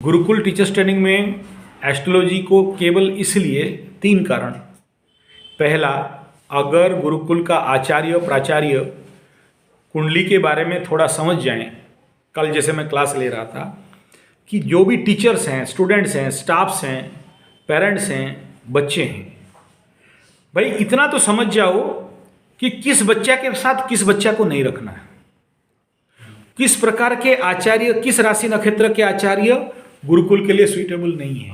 Gurukul teachers training में astrology को केवल इसलिए 3 कारण। पहला, अगर गुरुकुल का आचार्य प्राचार्य कुंडली के बारे में थोड़ा समझ जाएं, कल जैसे मैं क्लास ले रहा था कि जो भी टीचर्स हैं, स्टूडेंट्स हैं, स्टाफ्स हैं, पेरेंट्स हैं, बच्चे हैं, भाई इतना तो समझ जाओ कि किस बच्चा के साथ किस बच्चा को नहीं रखना है, किस प्रकार के आचार्य, किस राशि नक्षत्र के आचार्य गुरुकुल के लिए सुइटेबल नहीं है।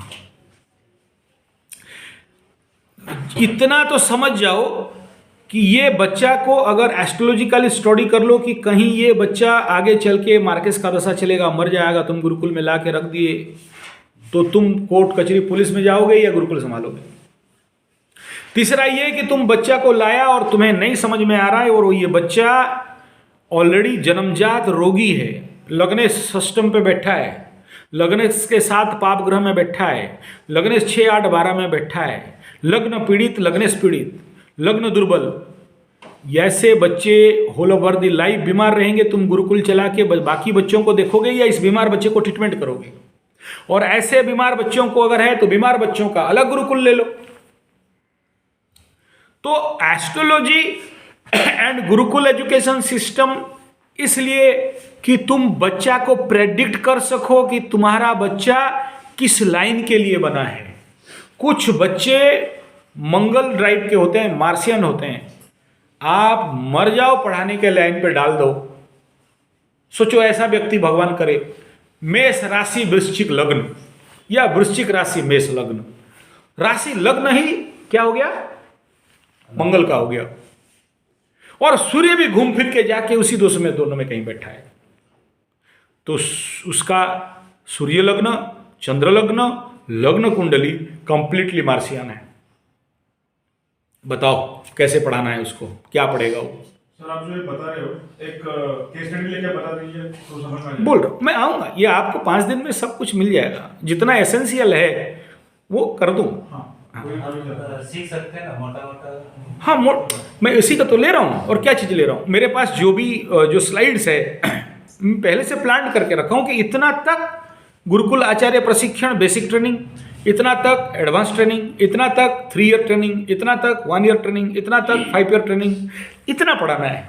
इतना तो समझ जाओ कि ये बच्चा को अगर एस्ट्रोलॉजिकली स्टडी कर लो कि कहीं ये बच्चा आगे चल के मार्केस का दशा चलेगा, मर जाएगा, तुम गुरुकुल में ला के रख दिए तो तुम कोर्ट कचहरी पुलिस में जाओगे या गुरुकुल संभालोगे। तीसरा ये कि तुम बच्चा को लाया और तुम्हें नहीं समझ में आ रहा है और ये बच्चा ऑलरेडी जन्मजात रोगी है, लग्न सिस्टम पे बैठा है, लग्न के 7 पाप ग्रह में बैठा है, लग्न 6, 8, 12 में बैठा है, लग्न पीड़ित, लग्नेश पीड़ित, लग्न दुर्बल, ऐसे बच्चे होल ओवर द लाइफ बीमार रहेंगे। तुम गुरुकुल चला के बाकी बच्चों को देखोगे या इस बीमार बच्चे को ट्रीटमेंट करोगे? और ऐसे बीमार बच्चों को अगर है तो बीमार बच्चों का अलग गुरुकुल ले लो। तो astrology and Gurukul education system इसलिए कि तुम बच्चा को प्रेडिक्ट कर सको कि तुम्हारा बच्चा किस लाइन के लिए बना है। कुछ बच्चे मंगल ड्राइव के होते हैं, मार्शियन होते हैं, आप मर जाओ पढ़ाने के लाइन पे डाल दो। सोचो ऐसा व्यक्ति भगवान करे, मेष राशि वृश्चिक लग्न या वृश्चिक राशि मेष लग्न, राशि लग्न ही क्या हो गया, मंगल का हो गया, और सूर्य भी घूम फिर के जाके उसी दोनों में कहीं बैठा है, तो उसका सूर्य लग्न, चंद्र लग्न, लग्न कुंडली कंप्लीटली मार्शियन है। बताओ कैसे पढ़ाना है उसको, क्या पढ़ेगा वो? सर आप जो ये बता रहे हो एक केस स्टडी लेके बता दीजिए तो समझ में आ बोल रहा हूँ मैं, आऊँगा, ये आपको 5 दिन में सब कुछ मिल जाएगा, जितना एसेंशियल है वो कर दूँ। सीख सकते हैं ना मोटा मोटा। हाँ मैं इसी का तो ले रहा हूँ, और क्या चीज़ ले रहा हूँ, मेरे पास जो भी जो स्लाइड्स है पहले से प्लान करके रखा हूँ कि इतना तक गुरुकुल आचार्य प्रशिक्षण बेसिक ट्रेनिंग, इतना तक एडवांस ट्रेनिंग, इतना तक 3 ईयर ट्रेनिंग, इतना तक 1 ईयर ट्रेनिंग, इतना तक 5 ईयर ट्रेनिंग, इतना पढ़ाना है।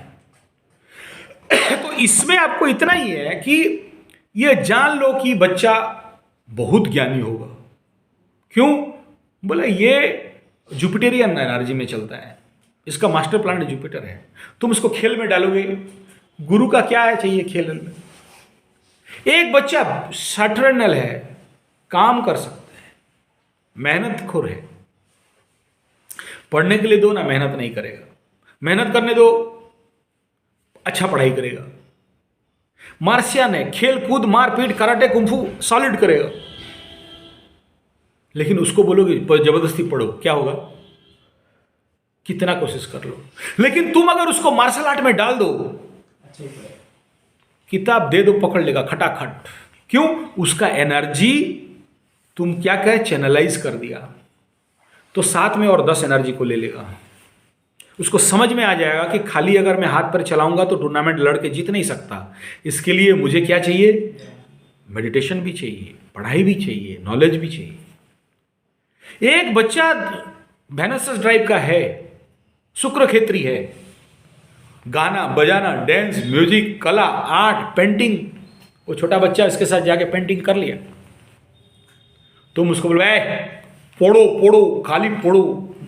तो इसमें आपको इतना ही है कि ये जान लो कि बच्चा बहुत ज्ञानी होगा। क्यों? बोला ये जुपिटेरियन एनर्जी में चलता है, इसका मास्टर प्लान जुपिटर है। तुम इसको खेल में डालोगे, गुरु का क्या है चाहिए खेल में। एक बच्चा सटरनल है, काम कर सकता है, मेहनत खोर है, पढ़ने के लिए दो ना, मेहनत नहीं करेगा, मेहनत करने दो अच्छा पढ़ाई करेगा। मार्शियन है, खेल कूद मारपीट कराटे कुंफू सॉलिड करेगा, लेकिन उसको बोलोगे जबरदस्ती पढ़ो, क्या होगा? कितना कोशिश कर लो, लेकिन तुम अगर उसको मार्शल आर्ट में डाल दो, किताब दे दो पकड़ लेगा खटाखट। क्यों? उसका एनर्जी तुम क्या कहे चैनलाइज कर दिया, तो साथ में और 10 एनर्जी को ले लेगा। उसको समझ में आ जाएगा कि खाली अगर मैं हाथ पर चलाऊंगा तो टूर्नामेंट लड़ के जीत नहीं सकता, इसके लिए मुझे क्या चाहिए, मेडिटेशन भी चाहिए, पढ़ाई भी चाहिए, नॉलेज भी चाहिए। एक बच्चा वेनस ड्राइव का है, शुक्र क्षेत्री है, गाना बजाना, डांस, म्यूजिक, कला, आर्ट, पेंटिंग, वो छोटा बच्चा इसके साथ जाके पेंटिंग कर लिया, तुम उसको बोलो पढ़ो पढ़ो, खाली पढ़ो,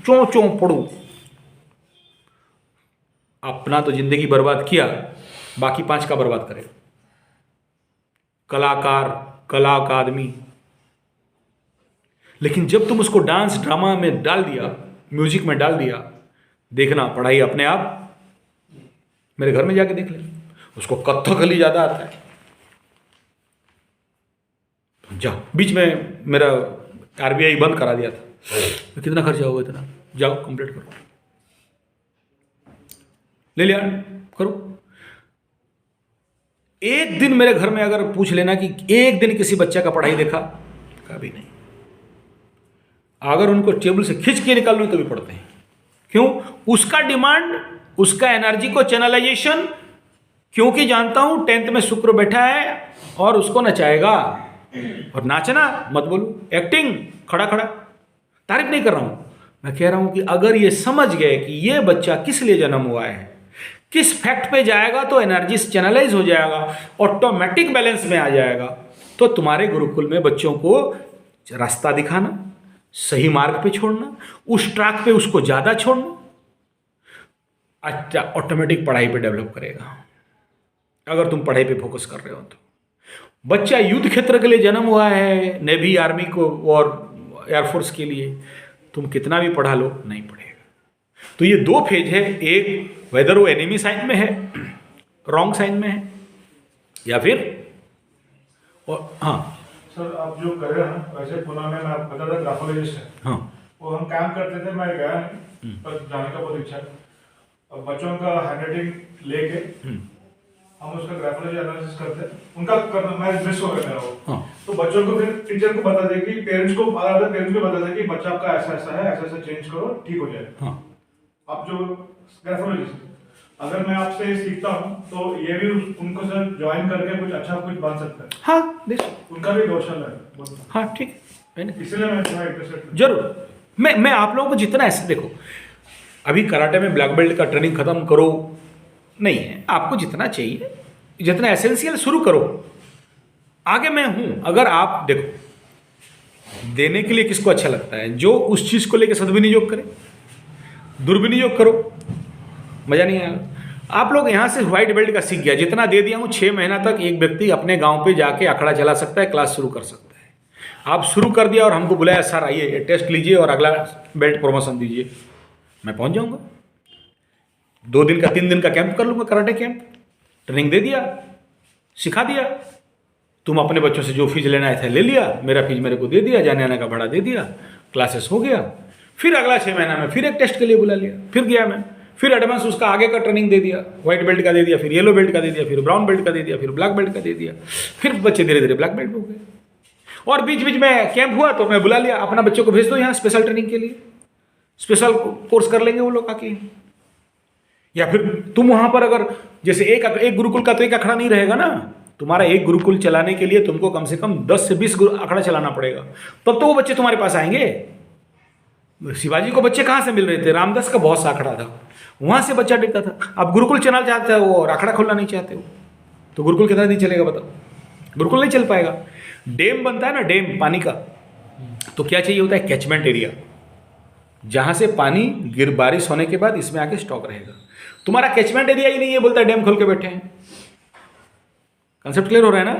चों चों पढ़ो, अपना तो जिंदगी बर्बाद किया, बाकी 5 का बर्बाद करेगा। कलाकार, कला का आदमी, लेकिन जब तुम उसको डांस ड्रामा में डाल दिया, म्यूजिक में डाल दिया, देखना पढ़ाई अपने आप। मेरे घर में जाके देख ले, उसको कथकली ज्यादा आता है। जाओ, बीच में मेरा आरबीआई बंद करा दिया था, कितना खर्चा होगा इतना, जाओ कंप्लीट करो, ले लिया, करो। एक दिन मेरे घर में अगर पूछ लेना कि एक दिन किसी बच्चे का पढ़ाई देखा, कभी नहीं। अगर उनको टेबल से खींच के निकाल लो तो भी पढ़ते हैं। क्यों? उसका डिमांड, उसका एनर्जी को चैनलाइजेशन, क्योंकि जानता हूं 10th में शुक्र बैठा है और उसको नचाएगा, और नाचना मत बोलो, एक्टिंग खड़ा खड़ा। तारीफ नहीं कर रहा हूँ, मैं कह रहा हूँ कि अगर ये समझ गए कि ये बच्चा किस लिए जन्म हुआ है, किस फैक्ट पे जाएगा तो एनर्जी चैनलाइज हो जाएगा, ऑटोमेटिक बैलेंस में आ जाएगा। तो तुम्हारे गुरुकुल में बच्चों को रास्ता दिखाना, सही मार्ग पे छोड़ना, उस ट्रैक पे उसको ज़्यादा छोड़ना, अच्छा ऑटोमेटिक पढ़ाई पे डेवलप करेगा। अगर तुम पढ़ाई पे फोकस कर रहे हो तो बच्चा युद्ध क्षेत्र के लिए जन्म हुआ है, नेवी आर्मी को और एयरफोर्स के लिए, तुम कितना भी पढ़ा लो नहीं पढ़ेगा। तो ये दो फेज है, एक वेदर वो एनिमी साइन में है, रॉन्ग साइन में है, या फिर और हाँ सर आप जो कर रहे हो ना, वैसे पुणे में मैं आपको बता था ग्राफोलॉजिस्ट है, हाँ वो हम काम करते थे, मैं गया नहीं पर जाने का बहुत इच्छा है। अब बच्चों का हैंडराइटिंग लेके हम उसका ग्राफोलॉजी एनालिसिस करते हैं, उनका करना मैं मिस हो गया मेरा वो। हाँ तो बच्चों को फिर टीचर को बता दे कि पेरेंट्स को बता दे कि बच्चा आपका ऐसा ऐसा है, ऐसा ऐसा चेंज करो ठीक हो जाएगा। हाँ आप जो ग्राफोलॉजिस्ट, अगर मैं आपसे सीखता हूँ तो ये भी उनको सर ज्वाइन करके कुछ अच्छा कुछ बन सकता है। हाँ देखो, उनका भी गौशाला है। हाँ ठीक है, इसलिए मैं थोड़ा इंटरेस्टेड। जरूर मैं आप लोगों को जितना ऐसे देखो, अभी कराटे में ब्लैक बेल्ट का ट्रेनिंग खत्म करो नहीं है, आपको जितना चाहिए, जितना एसेंशियल शुरू करो, आगे मैं हूं। अगर आप देखो, देने के लिए किसको अच्छा लगता है, जो उस चीज को लेकर सदविनियोग करे, दुर्विनियोग करो मजा नहीं आएगा। आप लोग यहाँ से व्हाइट बेल्ट का सीख गया, जितना दे दिया हूँ 6 महीना तक एक व्यक्ति अपने गांव पे जाके अखाड़ा चला सकता है, क्लास शुरू कर सकता है। आप शुरू कर दिया और हमको बुलाया, सर आइए टेस्ट लीजिए और अगला बेल्ट प्रमोशन दीजिए, मैं पहुंच जाऊंगा। 2 दिन का 3 दिन का कैंप कर लूंगा, कराटे कैंप, ट्रेनिंग दे दिया, सिखा दिया। तुम अपने बच्चों से जो फीस लेना था ले लिया, मेरा फीस मेरे को दे दिया, जाने आने का भाड़ा दे दिया, क्लासेस हो गया। फिर अगला 6 महीना में फिर एक टेस्ट के लिए बुला लिया, फिर गया मैं, फिर एडवांस उसका आगे का ट्रेनिंग दे दिया, व्हाइट बेल्ट का दे दिया, फिर येलो बेल्ट का दे दिया, फिर ब्राउन बेल्ट का दे दिया, फिर ब्लैक बेल्ट का दे दिया, फिर बच्चे धीरे धीरे ब्लैक बेल्ट हो गए। और बीच बीच में कैंप हुआ तो मैं बुला लिया, अपना बच्चों को भेज दो यहाँ स्पेशल ट्रेनिंग के लिए, स्पेशल कोर्स कर लेंगे वो लोग आके। या फिर तुम वहां पर अगर जैसे एक गुरुकुल का तो एक अखाड़ा नहीं रहेगा ना, तुम्हारा एक गुरुकुल चलाने के लिए तुमको कम से कम 10 से 20 अखाड़ा चलाना पड़ेगा, तब तो वो बच्चे तुम्हारे पास आएंगे। शिवाजी को बच्चे कहाँ से मिल रहे थे, रामदास का बहुत सा अखाड़ा था, वहां से बच्चा टिकता था। अब गुरुकुल चलाना चाहते हो और अखाड़ा खोलना नहीं चाहते हो, तो गुरुकुल कितना दिन चलेगा बताओ, गुरुकुल नहीं चल पाएगा। डैम बनता है ना, डैम पानी का, तो क्या चाहिए होता है, कैचमेंट एरिया, जहां से पानी बारिश होने के बाद इसमें आके स्टॉक रहेगा। तुम्हारा कैचमेंट एरिया ही नहीं है, बोलता है डैम खोल के बैठे हैं। कंसेप्ट क्लियर हो रहा है ना।